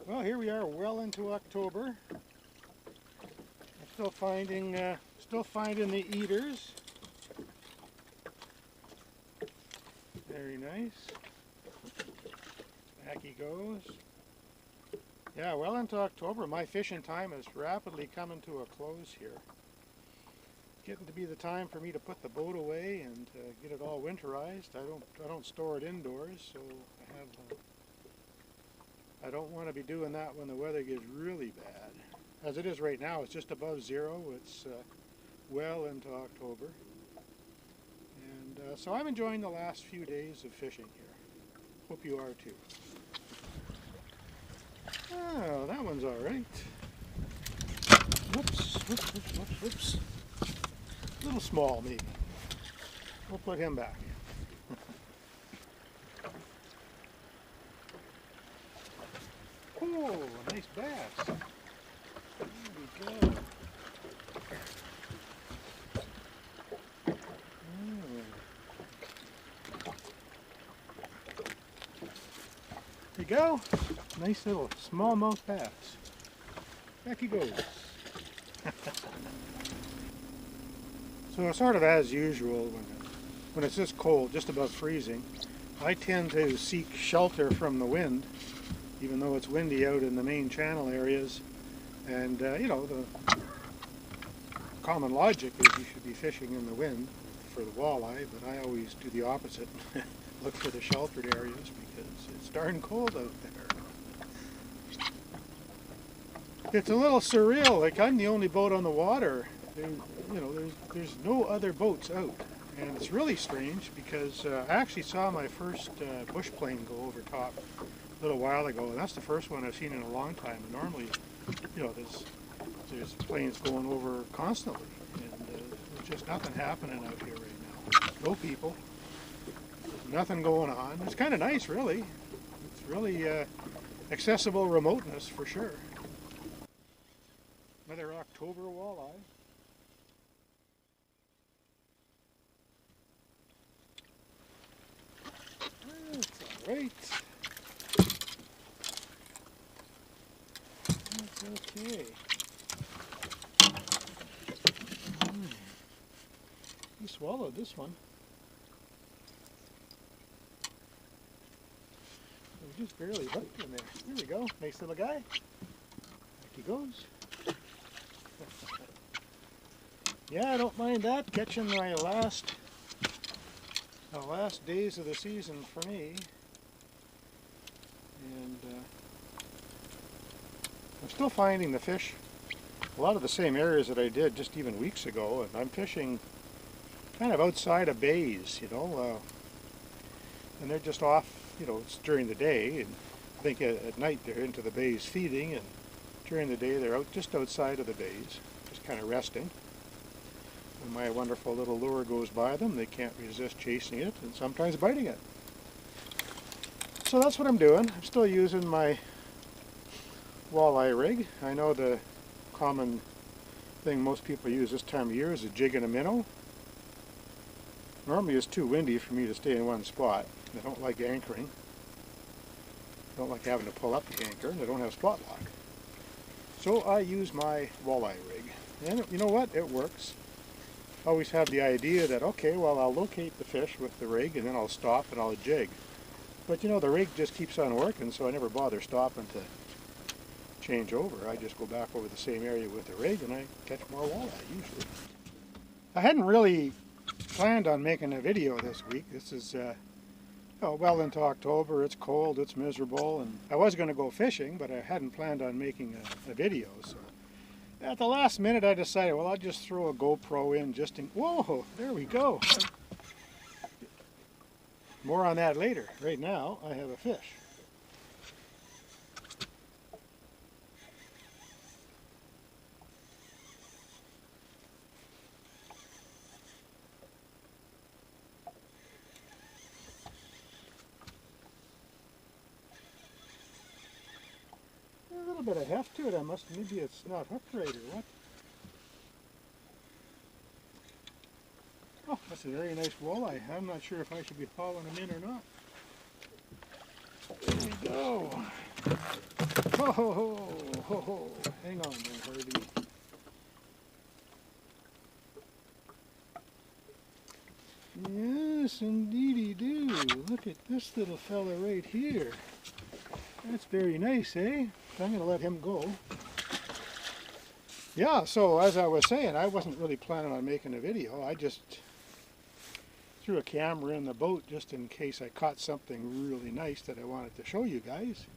Well, here we are, well into October. I'm still finding the eaters. Very nice. Back he goes. Yeah, well into October. My fishing time is rapidly coming to a close here. Getting to be the time for me to put the boat away and get it all winterized. I don't store it indoors, so I don't want to be doing that when the weather gets really bad. As it is right now, it's just above zero. It's well into October. And so I'm enjoying the last few days of fishing here. Hope you are too. Oh, that one's all right. Whoops, whoops, whoops, whoops, whoops. A little small, maybe. We'll put him back. Oh, a nice bass. There we go. There you go. Nice little smallmouth bass. Back he goes. So sort of as usual, when it's this cold, just above freezing, I tend to seek shelter from the wind, even though it's windy out in the main channel areas. And you know, the common logic is you should be fishing in the wind for the walleye, but I always do the opposite. Look for the sheltered areas because it's darn cold out there. It's a little surreal, like I'm the only boat on the water. There's no other boats out, and it's really strange because I actually saw my first bush plane go over top a little while ago, and that's the first one I've seen in a long time. And normally, you know, there's planes going over constantly, and there's just nothing happening out here right now. No people, nothing going on. It's kind of nice, really. It's really accessible remoteness for sure. Another October walleye. That's all right. That's okay. He swallowed this one. He just barely hooked in there. There we go. Nice little guy. Back he goes. Yeah, I don't mind that. Catching my last days of the season for me. And I'm still finding the fish a lot of the same areas that I did just even weeks ago, and I'm fishing kind of outside of bays, you know, and they're just off, you know, it's during the day, and I think at night they're into the bays feeding, and during the day they're out just outside of the bays, just kind of resting. When my wonderful little lure goes by them, they can't resist chasing it and sometimes biting it. So that's what I'm doing. I'm still using my walleye rig. I know the common thing most people use this time of year is a jig and a minnow. Normally it's too windy for me to stay in one spot. I don't like anchoring. I don't like having to pull up the anchor, and I don't have spot lock. So I use my walleye rig. And you know what? It works. I always have the idea that, okay, well, I'll locate the fish with the rig and then I'll stop and I'll jig. But you know, the rig just keeps on working, so I never bother stopping to change over. I just go back over the same area with the rig and I catch more walleye usually. I hadn't really planned on making a video this week. This is well into October. It's cold, it's miserable, and I was going to go fishing, but I hadn't planned on making a video. So at the last minute I decided, well, I'll just throw a GoPro in just in... Whoa, there we go. More on that later. Right now I have a fish. A little bit of heft to it. Maybe it's not hooked right or what? Oh, that's a very nice walleye. I'm not sure if I should be hauling them in or not. There we go. Oh, hang on there, Harvey. Yes, indeedy do. Look at this little fella right here. That's very nice, eh? I'm going to let him go. Yeah, so as I was saying, I wasn't really planning on making a video. I just threw a camera in the boat just in case I caught something really nice that I wanted to show you guys.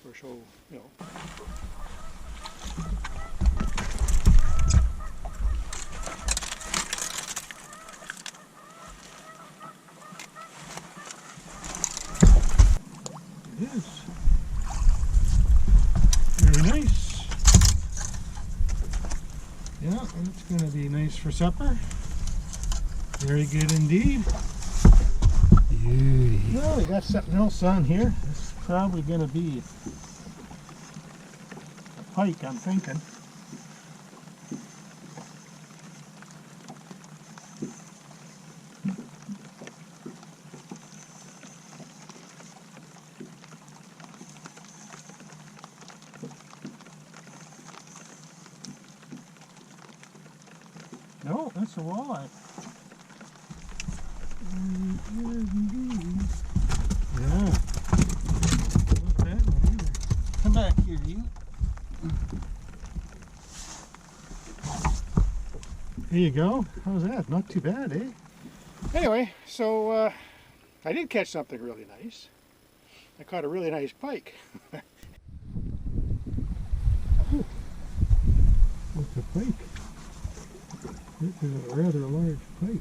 Or show, you know. It is. Very nice. Yeah, it's going to be nice for supper. Very good indeed. Beauty. Well, we got something else on here. This is probably going to be a pike, I'm thinking. No, that's a walleye. Yeah. Not bad one either. Come back here, you. There you go. How's that? Not too bad, eh? Anyway, so I did catch something really nice. I caught a really nice pike. Oh, what's a pike? This is a rather large pike.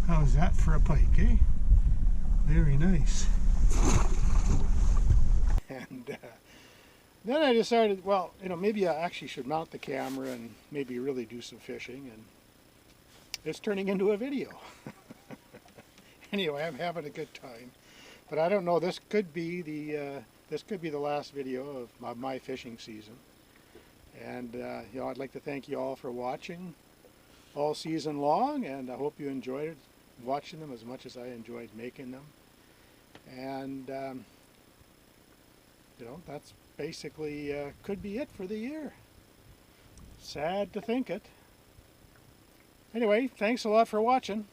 How's that for a pike, eh? Very nice. And then I decided, well, you know, maybe I actually should mount the camera and maybe really do some fishing, and it's turning into a video. Anyway, I'm having a good time, but I don't know. This could be the last video of my fishing season, and you know, I'd like to thank you all for watching all season long, and I hope you enjoyed it, watching them as much as I enjoyed making them. And you know, that's basically could be it for the year. Sad to think it. Anyway, thanks a lot for watching.